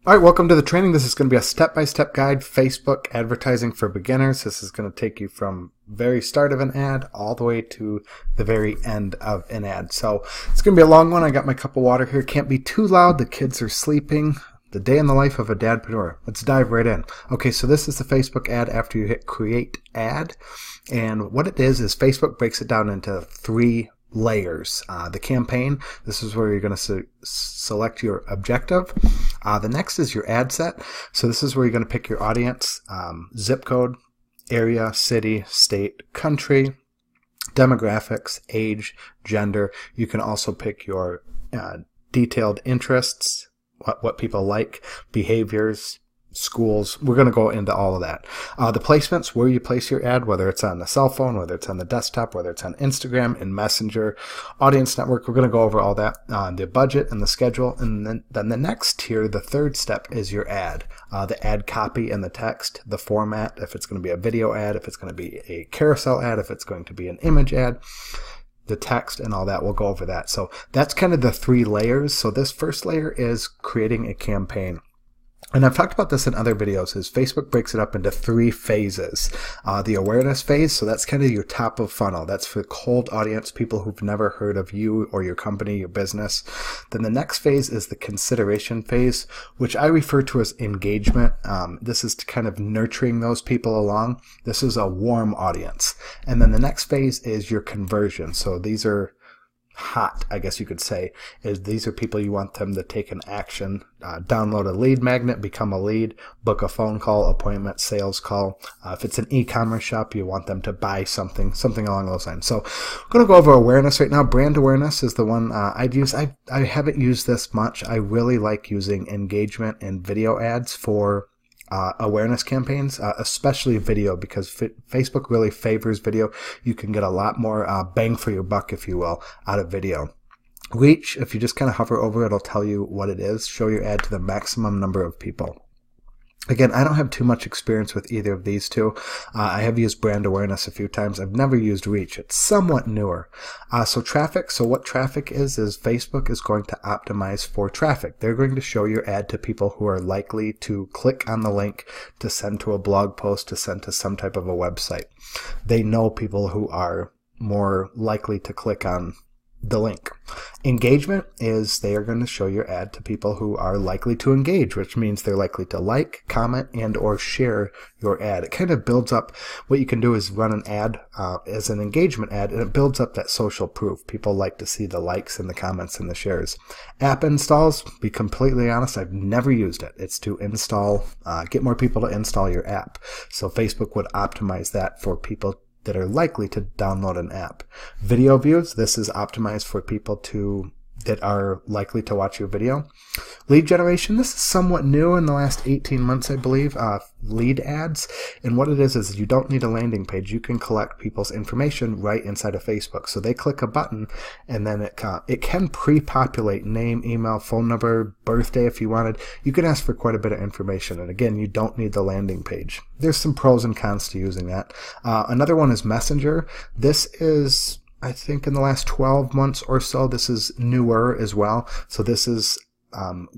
All right, welcome to the training. This is going to be a step-by-step guide, Facebook advertising for beginners. This is going to take you from very start of an ad all the way to the very end of an ad. So it's going to be a long one. I got my cup of water here. Can't be too loud. The kids are sleeping. The day in the life of a dadpreneur. Let's dive right in. Okay, so this is the Facebook ad after you hit create ad. And what it is Facebook breaks it down into three layers. The campaign, this is where you're going to select your objective. The next is your ad set. So this is where you're going to pick your audience, zip code, area, city, state, country, demographics, age, gender. You can also pick your detailed interests, what people like, behaviors, schools. We're going to go into all of that. The placements, where you place your ad, whether it's on the cell phone, whether it's on the desktop, whether it's on Instagram and Messenger, audience network. We're going to go over all that, the budget and the schedule. And then the next tier, the third step, is your ad. The ad copy and the text, the format, if it's going to be a video ad, if it's going to be a carousel ad, if it's going to be an image ad, the text and all that. We'll go over that. So that's kind of the three layers. So this first layer is creating a campaign. And I've talked about this in other videos, is Facebook breaks it up into three phases. The awareness phase, so that's kind of your top of funnel. That's for cold audience, people who've never heard of you or your company, your business. Then the next phase is the consideration phase, which I refer to as engagement. This is kind of nurturing those people along. This is a warm audience. And then the next phase is your conversion. So these are hot, I guess you could say, is these are people you want them to take an action, download a lead magnet, become a lead, book a phone call, appointment, sales call. If it's an e-commerce shop, you want them to buy something along those lines. So I'm going to go over awareness right now. Brand awareness is the one I'd use. I haven't used this much. I really like using engagement and video ads for awareness campaigns, especially video, because Facebook really favors video. You can get a lot more bang for your buck, if you will, out of video. Reach, if you just kind of hover over it, it'll tell you what it is. Show your ad to the maximum number of people. Again, I don't have too much experience with either of these two. I have used brand awareness a few times. I've never used reach. It's somewhat newer. So traffic. So what traffic is Facebook is going to optimize for traffic. They're going to show your ad to people who are likely to click on the link to send to a blog post, to send to some type of a website. They know people who are more likely to click on the link. Engagement is they are going to show your ad to people who are likely to engage, which means they're likely to like, comment, and or share your ad. It kind of builds up. What you can do is run an ad as an engagement ad, and it builds up that social proof. People like to see the likes and the comments and the shares. App installs, be completely honest, I've never used it. It's to install, get more people to install your app. So Facebook would optimize that for people that are likely to download an app. Video views, this is optimized for people that are likely to watch your video. Lead generation, this is somewhat new in the last 18 months, I believe. Lead ads, and what it is you don't need a landing page. You can collect people's information right inside of Facebook. So they click a button, and then it can pre-populate name, email, phone number, birthday if you wanted. You can ask for quite a bit of information, and again, you don't need the landing page. There's some pros and cons to using that. Another one is Messenger. This is, I think, in the last 12 months or so, this is newer as well. So this is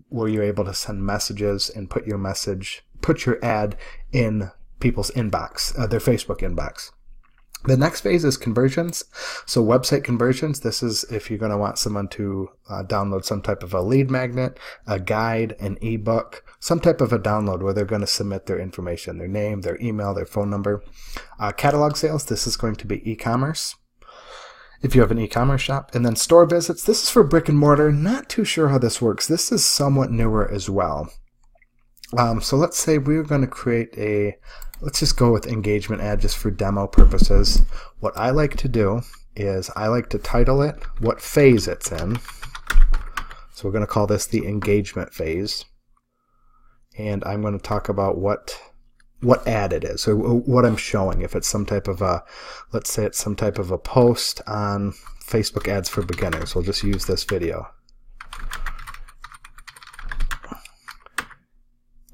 where you're able to send messages and put your ad in people's inbox, their Facebook inbox. The next phase is conversions. So website conversions, this is if you're going to want someone to download some type of a lead magnet, a guide, an ebook, some type of a download where they're going to submit their information, their name, their email, their phone number. Catalog sales, this is going to be e-commerce, if you have an e-commerce shop. And then store visits, this is for brick and mortar. Not too sure how this works. This is somewhat newer as well. So let's say we're going to create let's just go with engagement ad just for demo purposes. What I like to do is I like to title it what phase it's in. So we're going to call this the engagement phase. And I'm going to talk about what ad it is, so what I'm showing. If it's some type of let's say it's some type of a post on Facebook ads for beginners, we'll just use this video.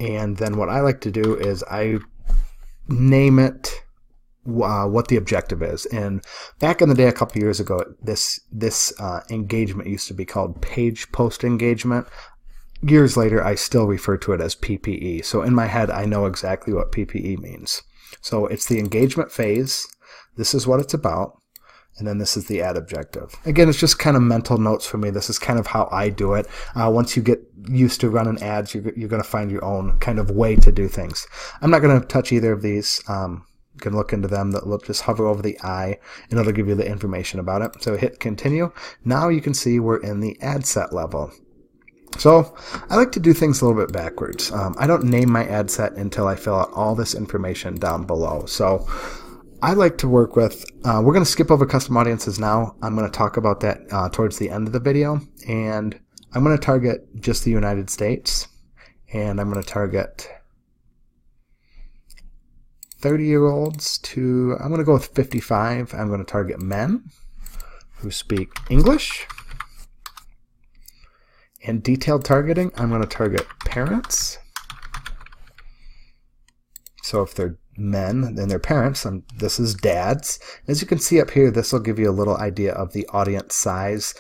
And then what I like to do is I name it what the objective is. And back in the day, a couple years ago, this engagement used to be called page post engagement. years later, I still refer to it as PPE. So in my head, I know exactly what PPE means. So it's the engagement phase. This is what it's about. And then this is the ad objective. Again, it's just kind of mental notes for me. This is kind of how I do it. Once you get used to running ads, you're going to find your own kind of way to do things. I'm not going to touch either of these. You can look into them. Just hover over the eye, and it'll give you the information about it. So hit continue. Now you can see we're in the ad set level. So I like to do things a little bit backwards. I don't name my ad set until I fill out all this information down below. So I like to work with, we're going to skip over custom audiences now. I'm going to talk about that towards the end of the video. And I'm going to target just the United States. And I'm going to target 30-year-olds to, I'm going to go with 55. I'm going to target men who speak English. And detailed targeting, I'm going to target parents. So if they're men, then they're parents. This is dads. As you can see up here, this will give you a little idea of the audience size.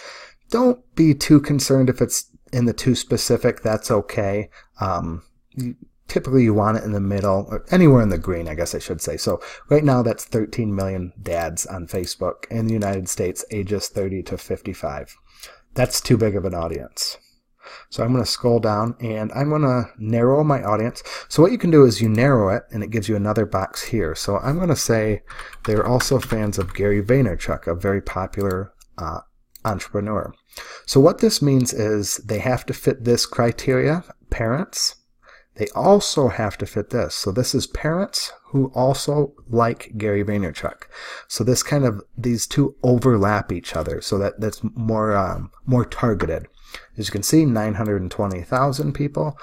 Don't be too concerned if it's in the too specific. That's okay. Typically you want it in the middle, or anywhere in the green, I guess I should say. So right now that's 13 million dads on Facebook in the United States, ages 30 to 55. That's too big of an audience. So I'm going to scroll down and I'm going to narrow my audience. So what you can do is you narrow it and it gives you another box here. So I'm going to say they're also fans of Gary Vaynerchuk, a very popular entrepreneur. So what this means is they have to fit this criteria, parents. They also have to fit this. So this is parents who also like Gary Vaynerchuk. So this kind of, these two overlap each other. So that's more targeted. As you can see, 920,000 people.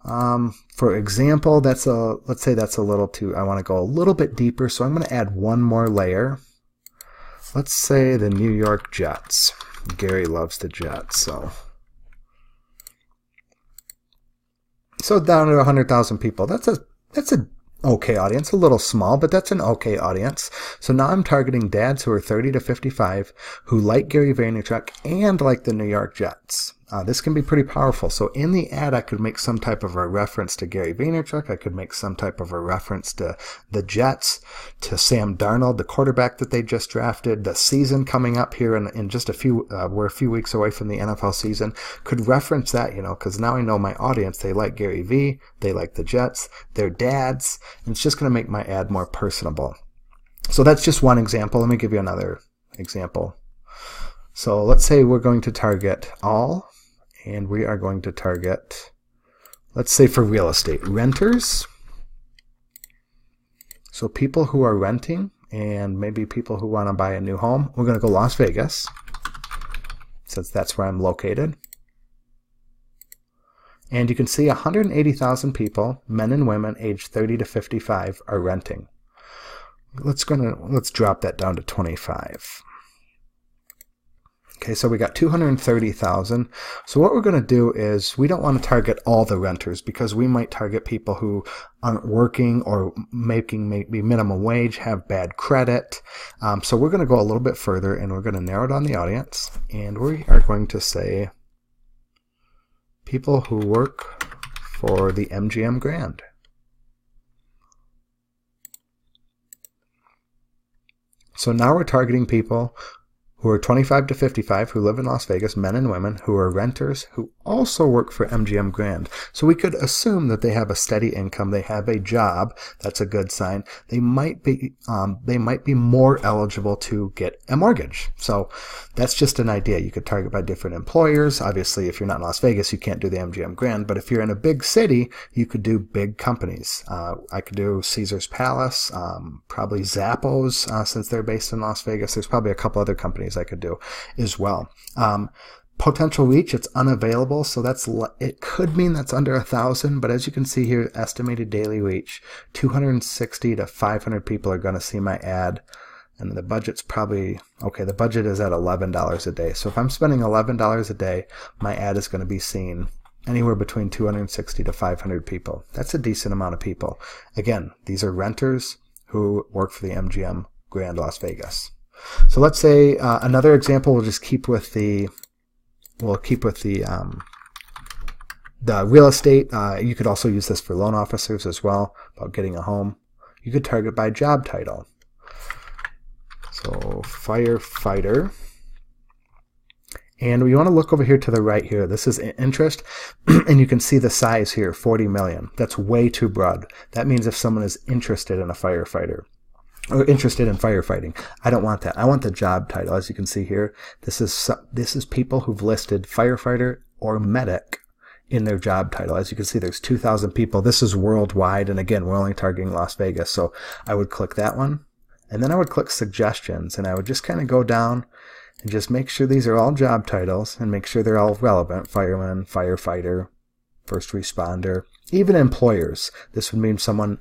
For example, let's say that's a little too, I want to go a little bit deeper. So I'm going to add one more layer. Let's say the New York Jets. Gary loves the Jets, so down to 100,000 people. That's a okay audience, a little small, but that's an okay audience. So now I'm targeting dads who are 30 to 55 who like Gary Vaynerchuk and like the New York Jets. This can be pretty powerful. So in the ad, I could make some type of a reference to Gary Vaynerchuk. I could make some type of a reference to the Jets, to Sam Darnold, the quarterback that they just drafted, the season coming up here in just a few, we're a few weeks away from the NFL season. Could reference that, because now I know my audience. They like Gary V, they like the Jets, they're dads, and it's just going to make my ad more personable. So that's just one example. Let me give you another example. So let's say we're going to target all. And we are going to target, let's say for real estate, renters. So people who are renting and maybe people who want to buy a new home. We're going to go Las Vegas, since that's where I'm located. And you can see 180,000 people, men and women, aged 30 to 55, are renting. Let's drop that down to 25. Okay, so we got 230,000. So what we're going to do is we don't want to target all the renters because we might target people who aren't working or making maybe minimum wage, have bad credit. So we're going to go a little bit further and we're going to narrow down the audience. And we are going to say people who work for the MGM Grand. So now we're targeting people who are 25 to 55, who live in Las Vegas, men and women, who are renters, who also work for MGM Grand. So we could assume that they have a steady income, they have a job. That's a good sign. They might be more eligible to get a mortgage. So that's just an idea. You could target by different employers. Obviously, if you're not in Las Vegas, you can't do the MGM Grand. But if you're in a big city, you could do big companies. I could do Caesar's Palace, probably Zappos, since they're based in Las Vegas. There's probably a couple other companies I could do as well. Potential reach, it's unavailable, so it could mean that's under 1,000, but as you can see here, estimated daily reach, 260 to 500 people are going to see my ad, and the budget's probably, okay, the budget is at $11 a day. So if I'm spending $11 a day, my ad is going to be seen anywhere between 260 to 500 people. That's a decent amount of people. Again, these are renters who work for the MGM Grand Las Vegas. So let's say another example, we'll keep with the The real estate, you could also use this for loan officers as well, about getting a home. You could target by job title. So firefighter. And we want to look over here to the right here. This is interest, and you can see the size here, 40 million. That's way too broad. That means if someone is interested in a firefighter, or interested in firefighting, I don't want that. I want the job title. As you can see here, this is people who've listed firefighter or medic in their job title. As you can see, there's 2,000 people. This is worldwide, and again, we're only targeting Las Vegas. So I would click that one, and then I would click suggestions, and I would just kind of go down and just make sure these are all job titles and make sure they're all relevant. Fireman, firefighter, first responder, even employers. This would mean someone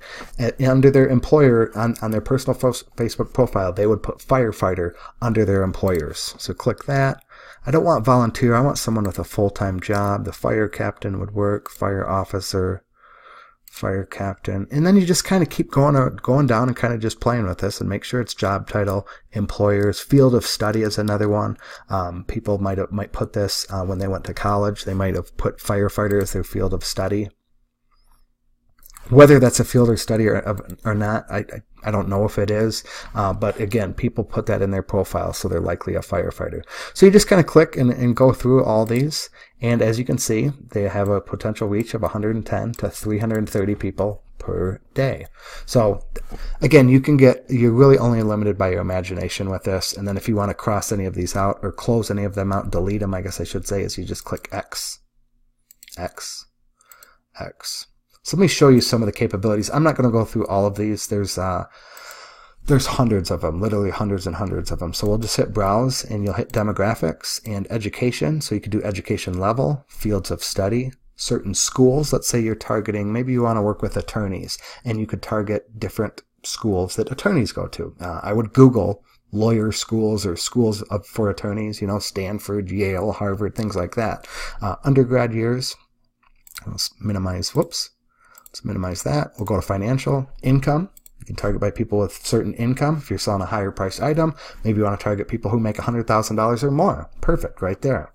under their employer on their personal Facebook profile, they would put firefighter under their employers. So click that. I don't want volunteer. I want someone with a full-time job. The fire captain would work, fire officer, fire captain, and then you just kind of keep going down and kind of just playing with this and make sure it's job title, employers, field of study is another one. People might put this when they went to college. They might have put firefighter as their field of study. Whether that's a field of study or not, I don't know if it is, but again, people put that in their profile, so they're likely a firefighter. So you just kind of click and go through all these, and as you can see, they have a potential reach of 110 to 330 people per day. So again, you're really only limited by your imagination with this, and then if you want to cross any of these out or close any of them out, delete them, I guess I should say, is you just click X, X, X. So let me show you some of the capabilities. I'm not going to go through all of these. There's hundreds of them, literally hundreds and hundreds of them. So we'll just hit browse, and you'll hit demographics and education. So you could do education level, fields of study, certain schools. Let's say you're targeting, maybe you want to work with attorneys, and you could target different schools that attorneys go to. I would Google lawyer schools or schools for attorneys, Stanford, Yale, Harvard, things like that. Undergrad years. Let's minimize, Let's minimize that. We'll go to financial, income. You can target by people with certain income. If you're selling a higher price item, maybe you want to target people who make $100,000 or more. Perfect, right there.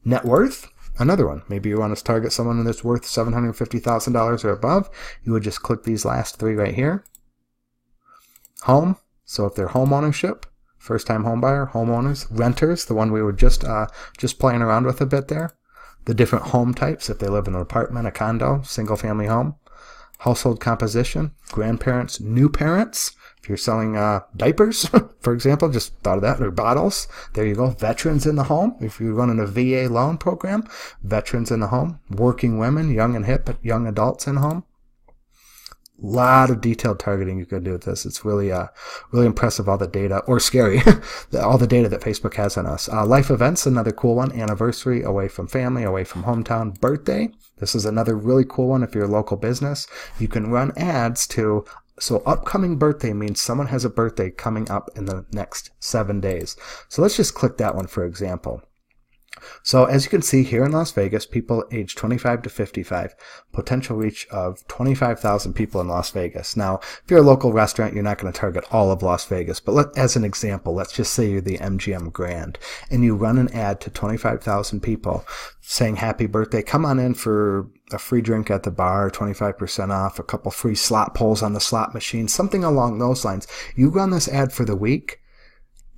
Net worth, another one. Maybe you want to target someone that's worth $750,000 or above. You would just click these last three right here. Home, so if they're home ownership, first-time home buyer, homeowners, renters, the one we were just playing around with a bit there. The different home types, if they live in an apartment, a condo, single-family home. Household composition, grandparents, new parents. If you're selling diapers, for example, just thought of that, or bottles. There you go. Veterans in the home. If you're running a VA loan program, veterans in the home. Working women, young and hip, but young adults in home. Lot of detailed targeting you could do with this. It's really impressive, all the data, or scary, all the data that Facebook has on us. Life events, another cool one. Anniversary, away from family, away from hometown. Birthday, this is another really cool one. If you're a local business, you can run ads to, so upcoming birthday means someone has a birthday coming up in the next 7 days. So let's just click that one, for example. So as you can see here in Las Vegas, people age 25 to 55, potential reach of 25,000 people in Las Vegas. Now, if you're a local restaurant, you're not going to target all of Las Vegas, but as an example, let's just say you're the MGM Grand, and you run an ad to 25,000 people saying happy birthday, come on in for a free drink at the bar, 25% off, a couple free slot pulls on the slot machine, something along those lines. You run this ad for the week,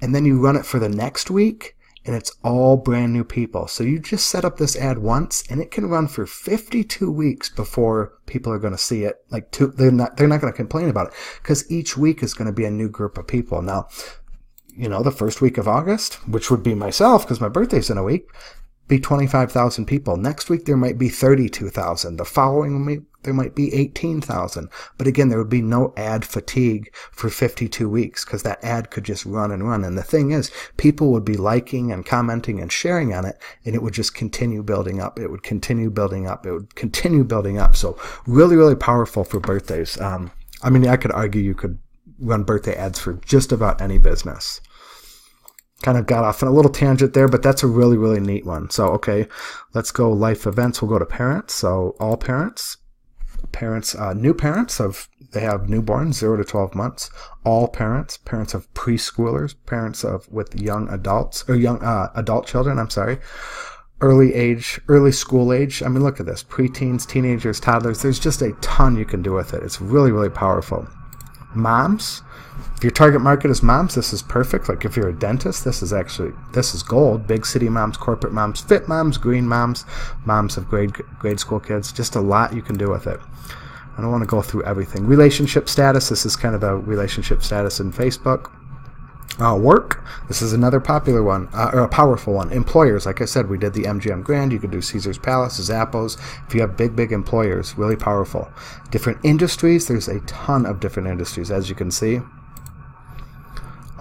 and then you run it for the next week, and it's all brand new people. So you just set up this ad once, and it can run for 52 weeks before people are going to see it. They're not going to complain about it, because each week is going to be a new group of people. Now, the first week of August, which would be myself, because my birthday's in a week, be 25,000 people. Next week there might be 32,000. The following week there might be 18,000. But again, there would be no ad fatigue for 52 weeks because that ad could just run and run. And the thing is, people would be liking and commenting and sharing on it, and it would just continue building up. It would continue building up. It would continue building up. So really, really powerful for birthdays. I could argue you could run birthday ads for just about any business. Kind of got off on a little tangent there, but that's a really, really neat one. So, okay, let's go life events. We'll go to parents. So all parents, new parents they have newborns, 0 to 12 months. All parents of preschoolers, parents with young adults, or young adult children, early school age. I mean, look at this. Preteens, teenagers, toddlers. There's just a ton you can do with it. It's really, really powerful. Moms. If your target market is moms, this is perfect. Like if you're a dentist, this is gold. Big city moms, corporate moms, fit moms, green moms, moms of grade school kids. Just a lot you can do with it. I don't want to go through everything. Relationship status. This is kind of the relationship status in Facebook. Work. This is another popular one, or a powerful one. Employers. Like I said, we did the MGM Grand. You could do Caesar's Palace, Zappos. If you have big employers, really powerful. Different industries. There's a ton of different industries, as you can see.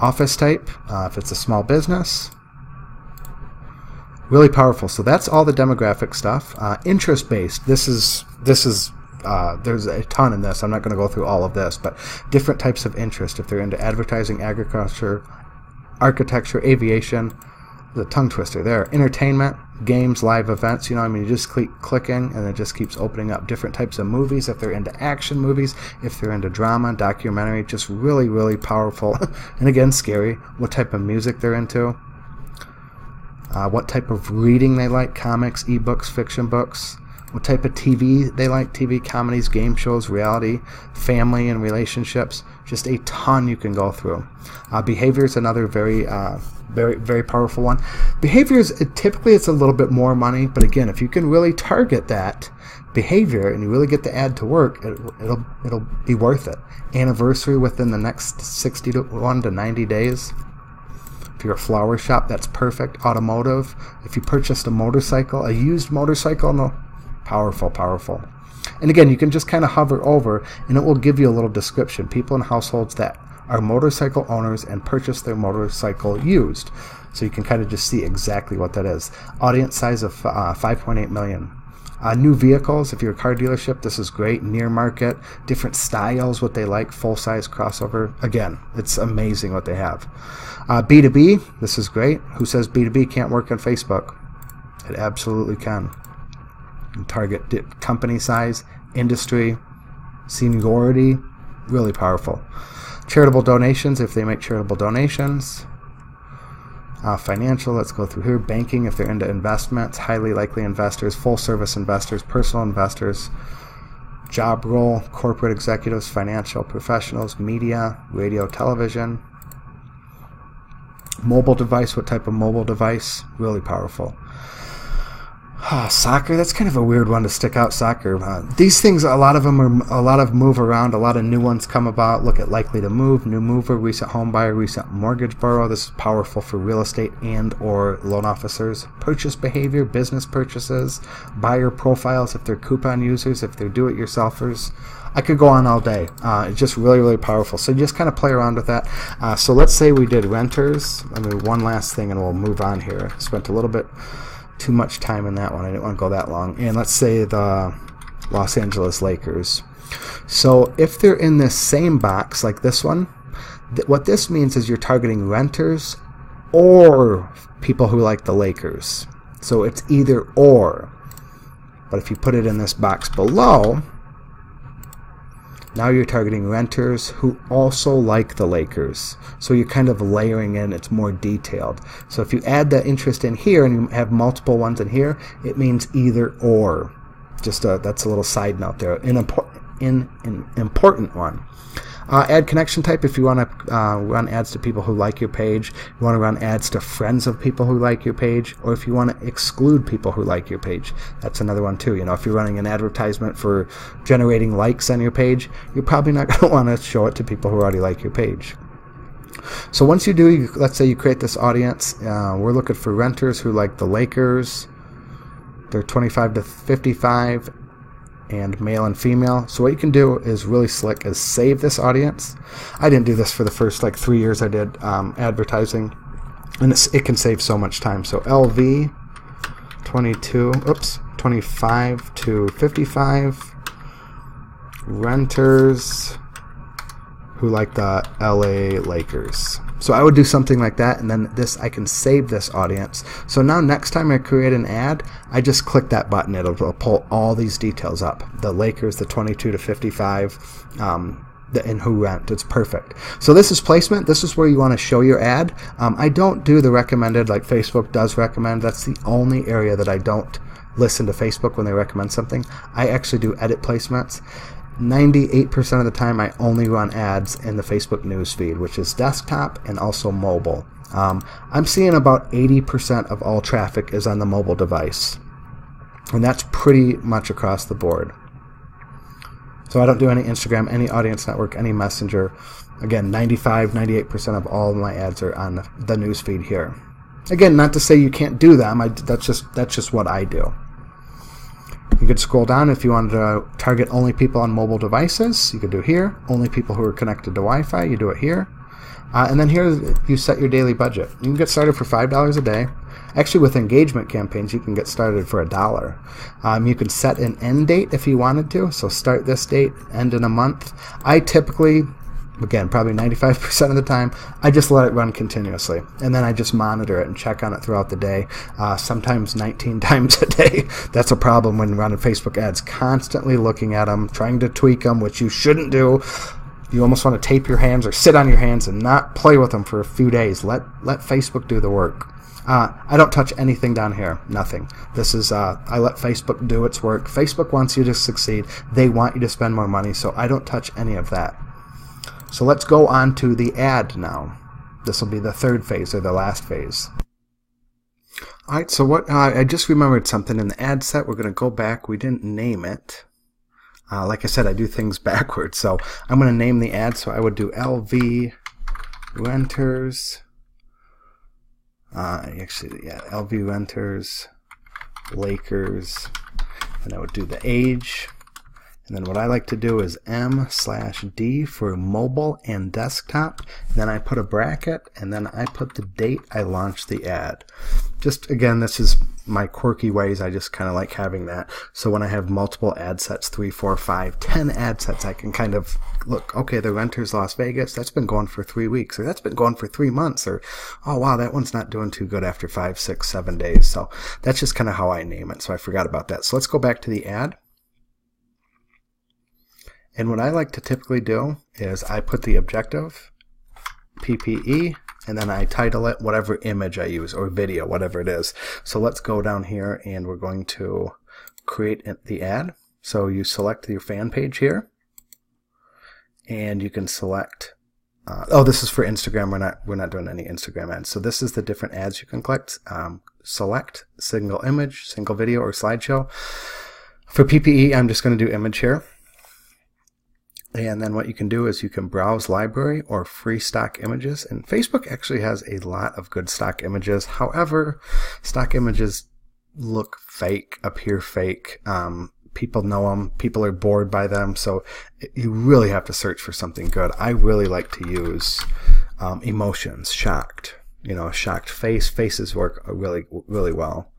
Office type. If it's a small business. Really powerful. So that's all the demographic stuff. Interest based. This is there's a ton in this. I'm not going to go through all of this, but different types of interest. If they're into advertising, agriculture, architecture, aviation, the tongue twister there. Entertainment, games, live events. You know, I mean, you just keep clicking, and it just keeps opening up different types of movies. If they're into action movies, if they're into drama, documentary, just really, really powerful. And again, scary. What type of music they're into. What type of reading they like, comics, ebooks, fiction books. What type of TV they like, TV, comedies, game shows, reality, family and relationships. Just a ton you can go through. Behavior is another very powerful one. Behaviors, typically it's a little bit more money, but again, if you can really target that behavior and you really get the ad to work, it'll be worth it. Anniversary within the next 61 to 90 days. If you're a flower shop, that's perfect. Automotive, if you purchased a motorcycle, a used motorcycle, no. Powerful. And again, you can just kind of hover over and it will give you a little description. People in households that are motorcycle owners and purchase their motorcycle used. So you can kind of just see exactly what that is. Audience size of 5.8 million. New vehicles, if you're a car dealership, this is great. Near market, different styles, what they like, full-size crossover. Again, it's amazing what they have. B2B, this is great. Who says B2B can't work on Facebook? It absolutely can. Target company size, industry, seniority, really powerful. Charitable donations, if they make charitable donations. Financial, let's go through here. Banking, if they're into investments. Highly likely investors, full service investors, personal investors. Job role, corporate executives, financial professionals, media, radio, television. Mobile device, what type of mobile device? Really powerful. Soccer, that's kind of a weird one to stick out. Soccer. These things, a lot of them move around. A lot of new ones come about. Look at likely to move, new mover, recent home buyer, recent mortgage borrower. This is powerful for real estate and or loan officers. Purchase behavior, business purchases, buyer profiles, if they're coupon users, if they're do-it-yourselfers. I could go on all day. It's just really, really powerful. So you just kind of play around with that. So let's say we did renters. I mean, one last thing and we'll move on here. Spent a little bit too much time in that one. I didn't want to go that long. And let's say the Los Angeles Lakers. So if they're in this same box like this one, what this means is you're targeting renters or people who like the Lakers. So it's either or. But if you put it in this box below, now you're targeting renters who also like the Lakers. So you're kind of layering in, it's more detailed. So if you add that interest in here and you have multiple ones in here, it means either or. Just that's a little side note there. An important one. Ad connection type, if you want to run ads to people who like your page, you want to run ads to friends of people who like your page, or if you want to exclude people who like your page, that's another one too. You know, if you're running an advertisement for generating likes on your page, you're probably not going to want to show it to people who already like your page. So once you do, let's say you create this audience, we're looking for renters who like the Lakers. They're 25 to 55. And male and female. So what you can do is really slick is save this audience. I didn't do this for the first 3 years I did advertising, and it can save so much time. So LV 25 to 55 renters who like the LA Lakers. So I would do something like that, and then I can save this audience. So now next time I create an ad, I just click that button. It'll pull all these details up. The Lakers, the 22 to 55, in WhoRent. It's perfect. So this is placement. This is where you want to show your ad. I don't do the recommended like Facebook does recommend. That's the only area that I don't listen to Facebook when they recommend something. I actually do edit placements. 98% of the time I only run ads in the Facebook newsfeed, which is desktop and also mobile. I'm seeing about 80% of all traffic is on the mobile device. And that's pretty much across the board. So I don't do any Instagram, any audience network, any messenger. Again, 98% of all of my ads are on the newsfeed here. Again, not to say you can't do them. That's just what I do. You could scroll down if you wanted to target only people on mobile devices. You could do here. Only people who are connected to Wi-Fi. You do it here. And then here you set your daily budget. You can get started for $5 a day. Actually, with engagement campaigns, you can get started for $1. You can set an end date if you wanted to. So start this date, end in a month. I typically, again, probably 95% of the time, I just let it run continuously. And then I just monitor it and check on it throughout the day, sometimes 19 times a day. That's a problem when running Facebook ads, constantly looking at them, trying to tweak them, which you shouldn't do. You almost want to tape your hands or sit on your hands and not play with them for a few days. Let Facebook do the work. I don't touch anything down here. Nothing. This is I let Facebook do its work. Facebook wants you to succeed. They want you to spend more money, so I don't touch any of that. So let's go on to the ad now. This will be the third phase or the last phase. All right, so what I just remembered something in the ad set. We're going to go back. We didn't name it. Like I said, I do things backwards. So I'm going to name the ad. So I would do LV Renters. LV Renters, Lakers, and I would do the age. And then what I like to do is M/D for mobile and desktop. And then I put a bracket, and then I put the date I launched the ad. Just, again, this is my quirky ways. I just kind of like having that. So when I have multiple ad sets, 3, 4, 5, 10 ad sets, I can kind of look, okay, the Renters Las Vegas, that's been going for 3 weeks, or that's been going for 3 months, or, oh, wow, that one's not doing too good after 5, 6, 7 days. So that's just kind of how I name it. So I forgot about that. So let's go back to the ad. And what I like to typically do is I put the objective, PPE, and then I title it whatever image I use, or video, whatever it is. So let's go down here and we're going to create the ad. So you select your fan page here, and you can select, this is for Instagram. We're not doing any Instagram ads. So this is the different ads you can collect. Select single image, single video, or slideshow. For PPE, I'm just going to do image here. And then what you can do is you can browse library or free stock images. And Facebook actually has a lot of good stock images. However, stock images look fake, appear fake. People know them. People are bored by them. So you really have to search for something good. I really like to use emotions, shocked. You know, shocked face. Faces work really, really well.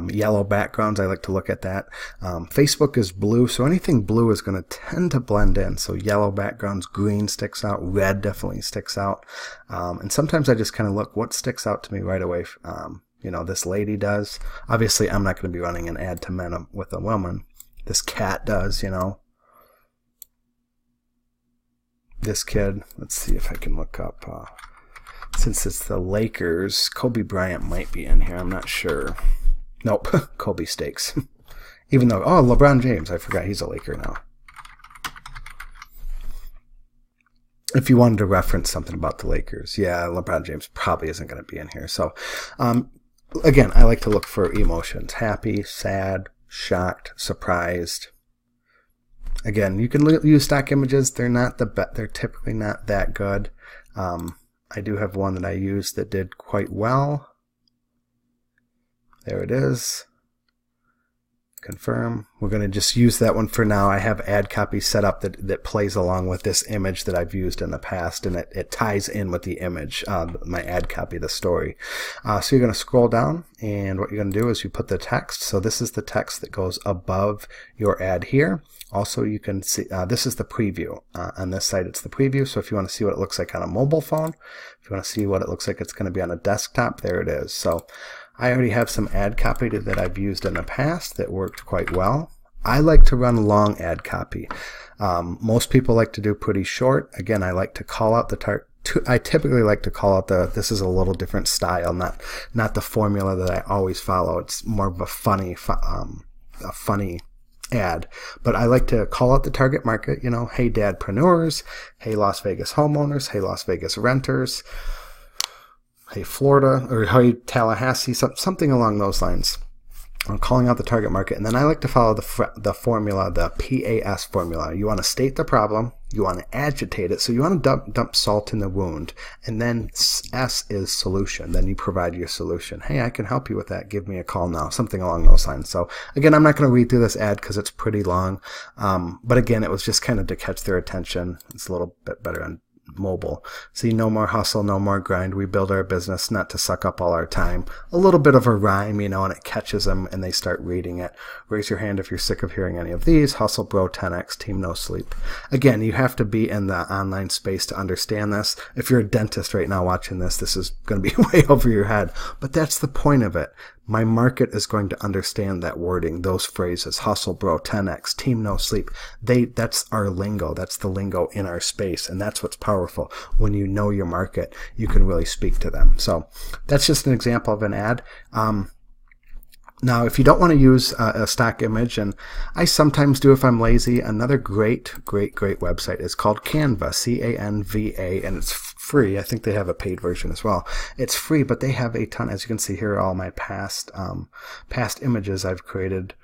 Yellow backgrounds, I like to look at that. Facebook is blue, so anything blue is going to tend to blend in. So yellow backgrounds, green sticks out, red definitely sticks out. And sometimes I just kind of look what sticks out to me right away. You know, this lady does. Obviously, I'm not going to be running an ad to men with a woman. This cat does, you know. This kid, let's see if I can look up. Since it's the Lakers, Kobe Bryant might be in here. I'm not sure. Nope, Kobe Steaks. Even though, LeBron James, I forgot he's a Laker now. If you wanted to reference something about the Lakers, yeah, LeBron James probably isn't going to be in here. So, again, I like to look for emotions. Happy, sad, shocked, surprised. Again, you can use stock images. They're not they're typically not that good. I do have one that I used that did quite well. There it is. Confirm. We're going to just use that one for now. I have ad copy set up that plays along with this image that I've used in the past, and it ties in with the image, my ad copy, the story. So you're going to scroll down, and what you're going to do is you put the text. So this is the text that goes above your ad here. Also, you can see, this is the preview. On this site, it's the preview. So if you want to see what it looks like on a mobile phone, if you want to see what it looks like it's going to be on a desktop, there it is. So I already have some ad copy that I've used in the past that worked quite well. I like to run long ad copy. Most people like to do pretty short. Again, I like to call out the target. I typically like to call out this is a little different style, not the formula that I always follow. It's more of a funny ad, but I like to call out the target market. You know, hey dadpreneurs, hey Las Vegas homeowners, hey Las Vegas renters, hey Florida, or hey Tallahassee, something along those lines. I'm calling out the target market, and then I like to follow the formula, the PAS formula. You want to state the problem, you want to agitate it, so you want to dump salt in the wound, and then S is solution. Then you provide your solution. Hey, I can help you with that. Give me a call now. Something along those lines. So again, I'm not going to read through this ad because it's pretty long, but again, it was just kind of to catch their attention. It's a little bit better on mobile. See, no more hustle, no more grind. We build our business not to suck up all our time. A little bit of a rhyme, you know, and it catches them and they start reading it. Raise your hand if you're sick of hearing any of these. Hustle, bro, 10x, team, no sleep. Again, you have to be in the online space to understand this. If you're a dentist right now watching this, this is going to be way over your head. But that's the point of it. My market is going to understand that wording, those phrases, hustle, bro, 10x, team, no sleep. That's our lingo. That's the lingo in our space. And that's what's powerful. When you know your market, you can really speak to them. So that's just an example of an ad. Now, if you don't want to use a stock image, and I sometimes do if I'm lazy, another great website is called Canva, C-A-N-V-A, and it's free. I think they have a paid version as well. It's free, but they have a ton. As you can see here, all my past images I've created.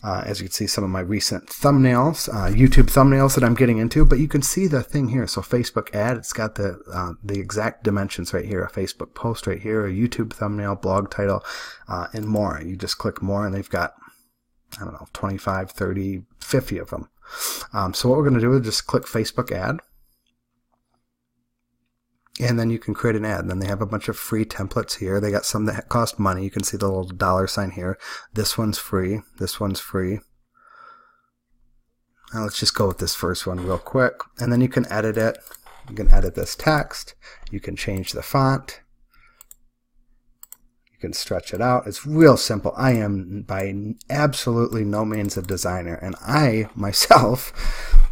As you can see, some of my recent thumbnails, YouTube thumbnails that I'm getting into. But you can see the thing here. So Facebook ad, it's got the exact dimensions right here. A Facebook post right here, a YouTube thumbnail, blog title, and more. You just click more, and they've got, I don't know, 25, 30, 50 of them. So what we're going to do is just click Facebook ad. And then you can create an ad. And then they have a bunch of free templates here. They got some that cost money. You can see the little dollar sign here. This one's free. This one's free. Now let's just go with this first one real quick. And then you can edit it. You can edit this text. You can change the font. You can stretch it out. It's real simple. I am by absolutely no means a designer. And I, myself,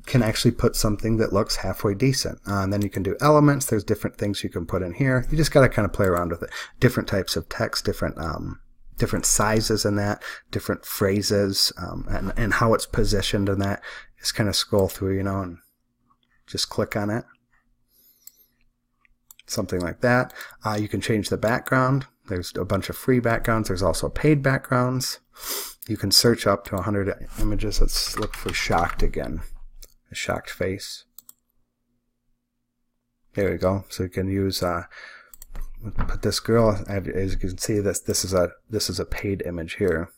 can actually put something that looks halfway decent. And then you can do elements. There's different things you can put in here. You just got to kind of play around with it. Different types of text, different sizes in that, different phrases, and how it's positioned in that. Just kind of scroll through, you know, and just click on it. Something like that. You can change the background. There's a bunch of free backgrounds. There's also paid backgrounds. You can search up to 100 images. Let's look for shocked again. A shocked face. There we go. So you can use put this girl, as you can see, this is a paid image here.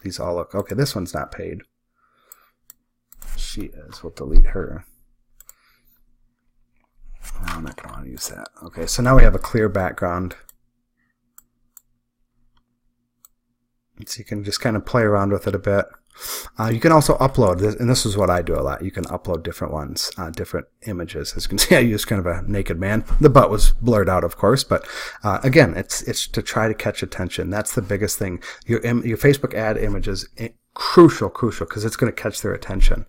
These all look okay. This one's not paid. She is. We'll delete her. I'm not going to want to use that. Okay, so now we have a clear background. So you can just kind of play around with it a bit. You can also upload, and this is what I do a lot. You can upload different ones, different images. As you can see, I used kind of a naked man. The butt was blurred out, of course, but again, it's to try to catch attention. That's the biggest thing. Your Facebook ad image is crucial, because it's going to catch their attention.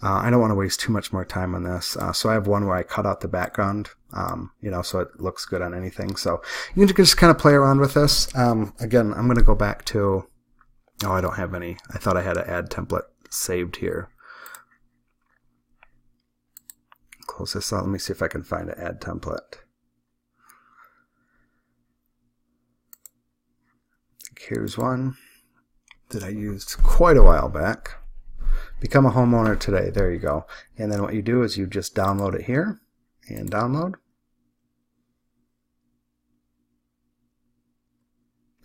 I don't want to waste too much more time on this. So I have one where I cut out the background, you know, so it looks good on anything. So you can just kind of play around with this. Again, I'm going to go back to, oh, I don't have any. I thought I had an ad template saved here. Close this out. Let me see if I can find an ad template. Here's one that I used quite a while back. Become a homeowner today. There you go. And then what you do is you just download it here and download.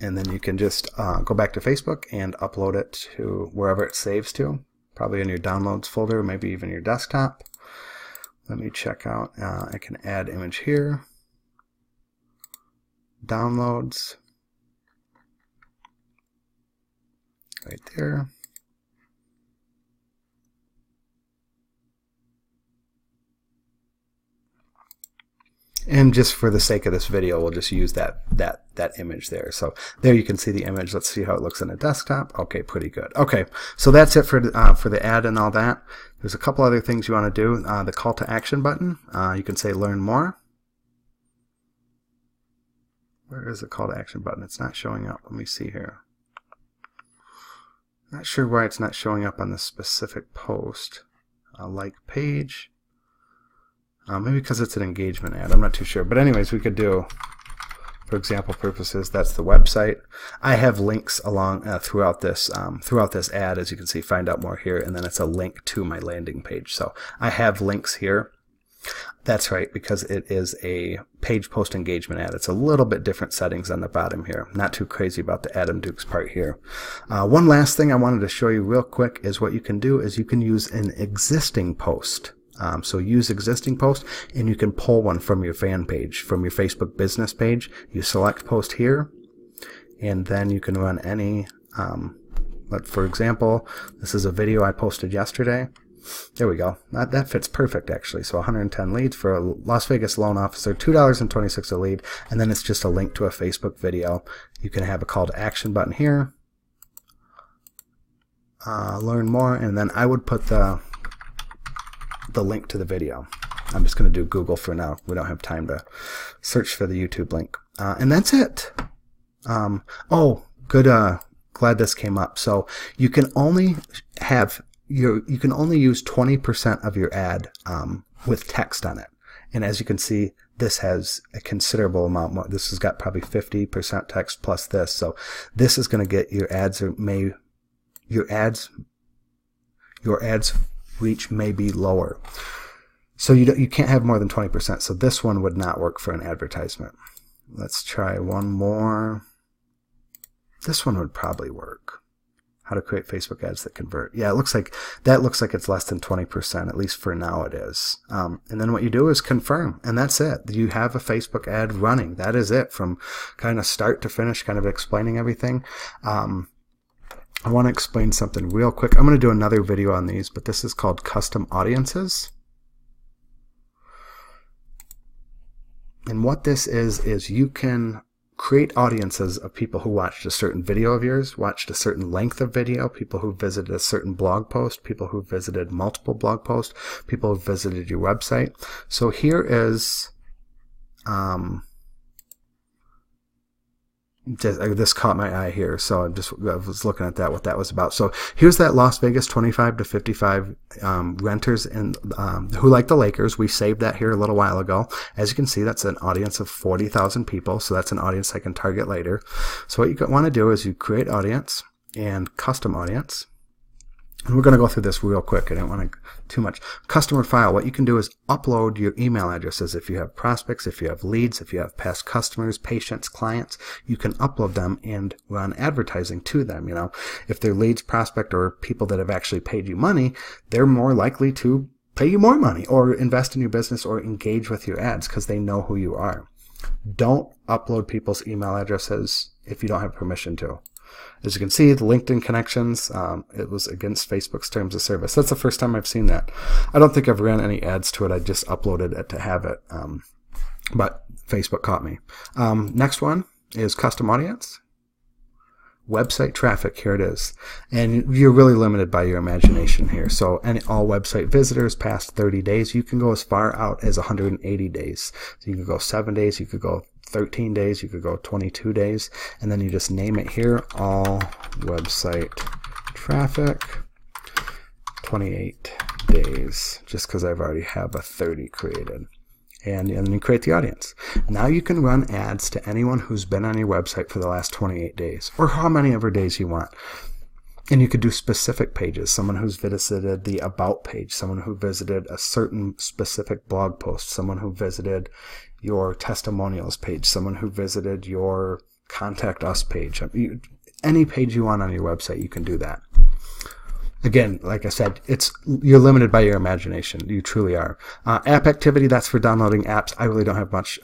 And then you can just go back to Facebook and upload it to wherever it saves to, probably in your downloads folder, maybe even your desktop. Let me check out. I can add image here. Downloads. Right there. And just for the sake of this video, we'll just use that image there. So there you can see the image. Let's see how it looks in a desktop. Okay, pretty good. Okay, so that's it for the ad and all that. There's a couple other things you want to do. The call to action button. You can say learn more. Where is the call to action button? It's not showing up. Let me see here. Not sure why it's not showing up on this specific post. Like page. Maybe because it's an engagement ad. I'm not too sure. But anyways, we could do, for example purposes, that's the website. I have links along throughout this ad, as you can see. Find out more here, and then it's a link to my landing page. So I have links here. That's right, because it is a page post engagement ad. It's a little bit different settings on the bottom here. Not too crazy about the Adam Dukes part here. One last thing I wanted to show you real quick is what you can do is you can use an existing post. So use existing post, and you can pull one from your fan page, from your Facebook business page. You select post here, and then you can run any, but for example, this is a video I posted yesterday. There we go. That fits perfect, actually. So 110 leads for a Las Vegas loan officer, $2.26 a lead, and then it's just a link to a Facebook video. You can have a call to action button here, learn more, and then I would put the link to the video. I'm just going to do Google for now. We don't have time to search for the YouTube link. And that's it. Oh, good. Glad this came up. So you can only have you can only use 20% of your ad with text on it. And as you can see, this has a considerable amount more. This has got probably 50% text plus this. So this is going to get your ads your ads reach may be lower. So you can't have more than 20%. So this one would not work for an advertisement. Let's try one more. This one would probably work. How to create Facebook ads that convert. Yeah, it looks like it's less than 20%, at least for now it is. And then what you do is confirm, and that's it. You have a Facebook ad running. That is it from kind of start to finish, kind of explaining everything. I want to explain something real quick. I'm going to do another video on these, but this is called custom audiences. And what this is you can create audiences of people who watched a certain video of yours, watched a certain length of video, people who visited a certain blog post, people who visited multiple blog posts, people who visited your website. So here is this caught my eye here, so I was looking at that, what that was about. So here's that Las Vegas 25 to 55 renters who like the Lakers. We saved that here a little while ago. As you can see, that's an audience of 40,000 people, so that's an audience I can target later. So what you want to do is you create audience and custom audience. And we're going to go through this real quick. I don't want to too much. Customer file. What you can do is upload your email addresses. If you have prospects, if you have leads, if you have past customers, patients, clients, you can upload them and run advertising to them. You know, if they're leads, prospect, or people that have actually paid you money, they're more likely to pay you more money or invest in your business or engage with your ads because they know who you are. Don't upload people's email addresses if you don't have permission to. As you can see, the LinkedIn connections, it was against Facebook's terms of service. That's the first time I've seen that. I don't think I've ran any ads to it. I just uploaded it to have it, but Facebook caught me. Next one is custom audience. Website traffic, here it is. And you're really limited by your imagination here. So all website visitors past 30 days, you can go as far out as 180 days. So you could go 7 days, you could go 13 days, you could go 22 days, and then you just name it here, all website traffic, 28 days, just because I've already have a 30 created. And then you create the audience. Now you can run ads to anyone who's been on your website for the last 28 days, or how many ever days you want. And you could do specific pages, someone who's visited the About page, someone who visited a certain specific blog post, someone who visited your testimonials page, someone who visited your Contact Us page. Any page you want on your website, you can do that. Again, like I said, you're limited by your imagination. You truly are. App activity, that's for downloading apps. I really don't have much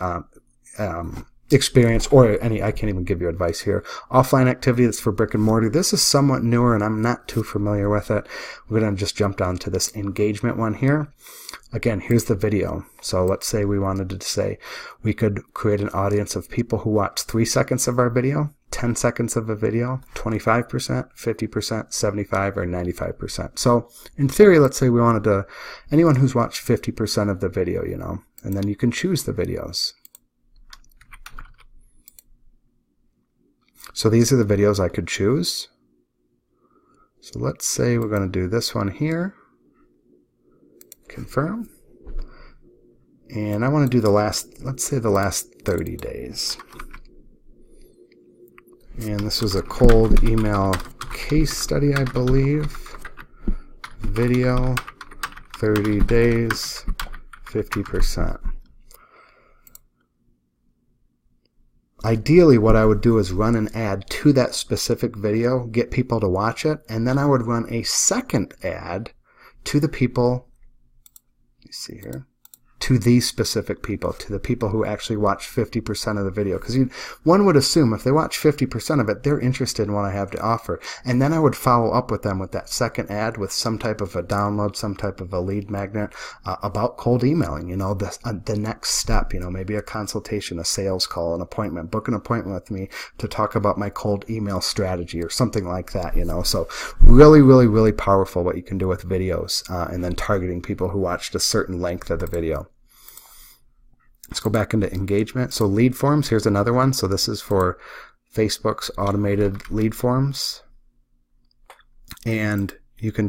experience or any. I can't even give you advice here. Offline activity, that's for brick and mortar. This is somewhat newer and I'm not too familiar with it. We're going to just jump down to this engagement one here. again, here's the video. So let's say we wanted to say we could create an audience of people who watch 3 seconds of our video, 10 seconds of a video, 25%, 50%, 75, or 95%. So in theory, let's say we wanted to, anyone who's watched 50% of the video, you know, and then you can choose the videos. So these are the videos I could choose. So let's say we're going to do this one here. Confirm. And I want to do the last, let's say the last 30 days. And this was a cold email case study, I believe. Video, 30 days, 50%. Ideally, what I would do is run an ad to that specific video, get people to watch it, and then I would run a second ad to the people, let me see here, to these specific people, to the people who actually watch 50% of the video. Because one would assume if they watch 50% of it, they're interested in what I have to offer. And then I would follow up with them with that second ad with some type of a download, some type of a lead magnet about cold emailing, you know, the next step, you know, maybe a consultation, a sales call, an appointment, book an appointment with me to talk about my cold email strategy or something like that, you know. So really, really, really powerful what you can do with videos and then targeting people who watched a certain length of the video. Let's go back into engagement. So lead forms, here's another one. So this is for Facebook's automated lead forms. And you can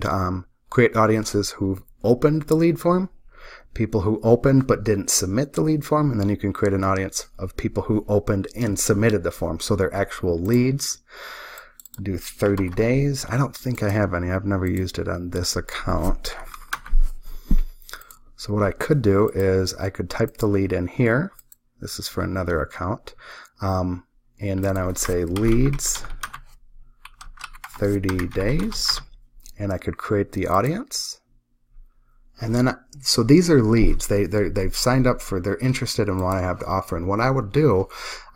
create audiences who've opened the lead form, people who opened but didn't submit the lead form, and then you can create an audience of people who opened and submitted the form. So they're actual leads. Do 30 days. I don't think I have any. I've never used it on this account. So what I could do is I could type the lead in here. This is for another account. And then I would say leads 30 days. And I could create the audience. And then, so these are leads. They've signed up for, they're interested in what I have to offer. And what I would do,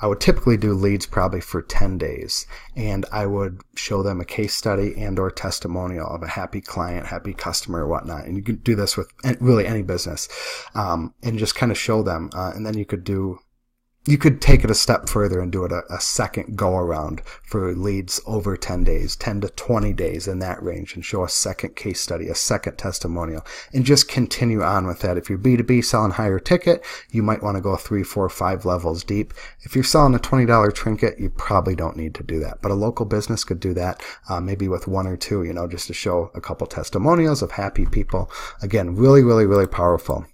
I would typically do leads probably for 10 days. And I would show them a case study and or testimonial of a happy client, happy customer or whatnot. And you can do this with really any business. And just kind of show them. And then you could take it a step further and do it a second go around for leads over 10 days, 10 to 20 days in that range, and show a second case study, a second testimonial, and just continue on with that. If you're B2B selling higher ticket, you might want to go 3, 4, 5 levels deep. If you're selling a $20 trinket, you probably don't need to do that. But a local business could do that, maybe with 1 or 2, you know, just to show a couple testimonials of happy people. Again, really, really, really powerful.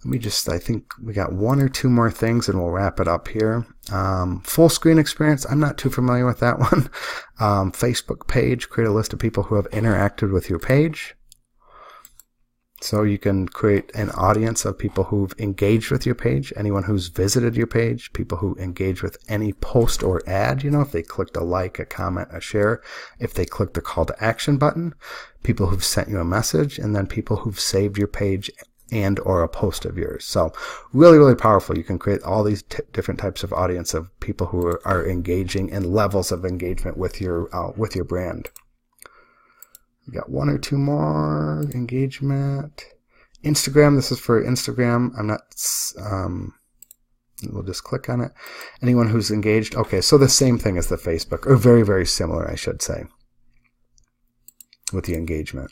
Let me just, I think we got 1 or 2 more things and we'll wrap it up here. Full screen experience, I'm not too familiar with that one. Facebook page, create a list of people who have interacted with your page. So you can create an audience of people who've engaged with your page, anyone who's visited your page, people who engage with any post or ad, you know, if they clicked a like, a comment, a share, if they clicked the call to action button, people who've sent you a message, and then people who've saved your page and or a post of yours. So really, really powerful. You can create all these different types of audience of people who are engaging and levels of engagement with your brand. We got 1 or 2 more. Engagement. Instagram, this is for Instagram. I'm not, we'll just click on it. Anyone who's engaged. Okay, so the same thing as the Facebook, or very, very similar, I should say, with the engagement.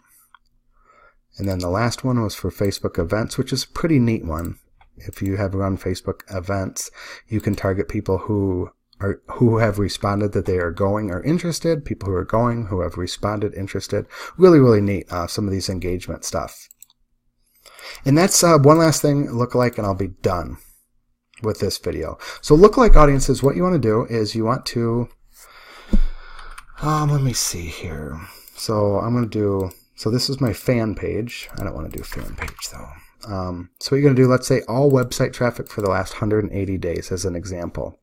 And then the last one was for Facebook events, which is a pretty neat one. If you have run Facebook events, you can target people who have responded that they are going or interested, people who are going, who have responded, interested. Really, really neat, some of these engagement stuff. And that's one last thing, lookalike, and I'll be done with this video. So lookalike audiences, what you want to do is you want to, let me see here. So I'm going to do, so this is my fan page. I don't want to do fan page though. So what you're going to do, let's say all website traffic for the last 180 days as an example.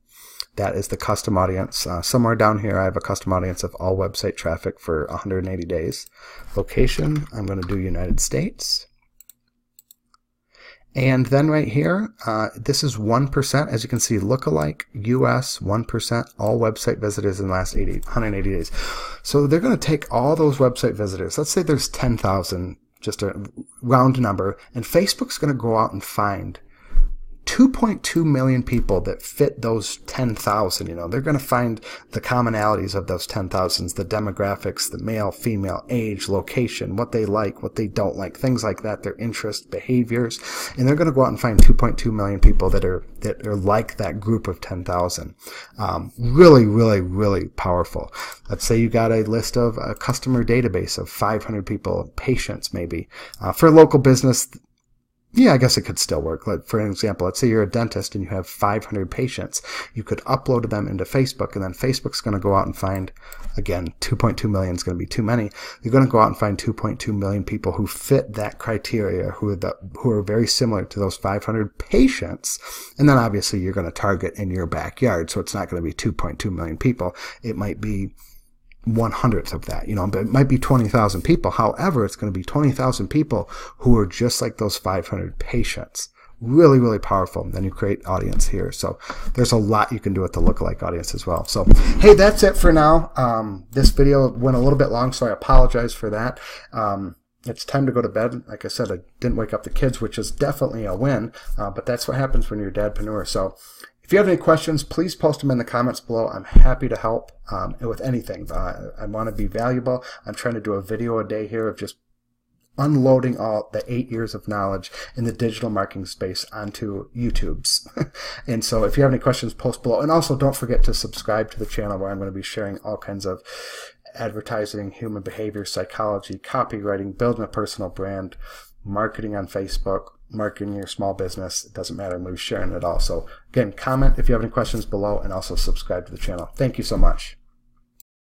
That is the custom audience. Somewhere down here I have a custom audience of all website traffic for 180 days. Location, I'm going to do United States. And then right here, this is 1%. As you can see, lookalike, US, 1%, all website visitors in the last 180 days. So they're going to take all those website visitors. Let's say there's 10,000 just a round number, and Facebook's going to go out and find 2.2 million people that fit those 10,000. You know, they're going to find the commonalities of those 10,000s, the demographics, the male, female, age, location, what they like, what they don't like, things like that, their interests, behaviors, and they're going to go out and find 2.2 million people that are like that group of 10,000. Really, really, really powerful. Let's say you got a list of a customer database of 500 people, patients maybe. For a local business, yeah, I guess it could still work. Like, for an example, let's say you're a dentist and you have 500 patients. You could upload them into Facebook, and then Facebook's going to go out and find, again, 2.2 million is going to be too many. You're going to go out and find 2.2 million people who fit that criteria, who are very similar to those 500 patients. And then obviously you're going to target in your backyard. So it's not going to be 2.2 million people. It might be 1/100th of that, you know, but it might be 20,000 people. However, it's going to be 20,000 people who are just like those 500 patients. Really, really powerful. Then you create audience here. So there's a lot you can do with the lookalike audience as well. So, hey, that's it for now. This video went a little bit long, so I apologize for that. It's time to go to bed. Like I said, I didn't wake up the kids, which is definitely a win, but that's what happens when you're a dadpreneur. So if you have any questions, please post them in the comments below. I'm happy to help with anything. I want to be valuable. I'm trying to do a video a day here of just unloading all the 8 years of knowledge in the digital marketing space onto YouTube's. And so if you have any questions, post below. And also don't forget to subscribe to the channel, where I'm going to be sharing all kinds of advertising, human behavior, psychology, copywriting, building a personal brand, marketing on Facebook, marketing your small business. It doesn't matter. I'm going to be sharing it all. So again, comment if you have any questions below, and also subscribe to the channel. Thank you so much.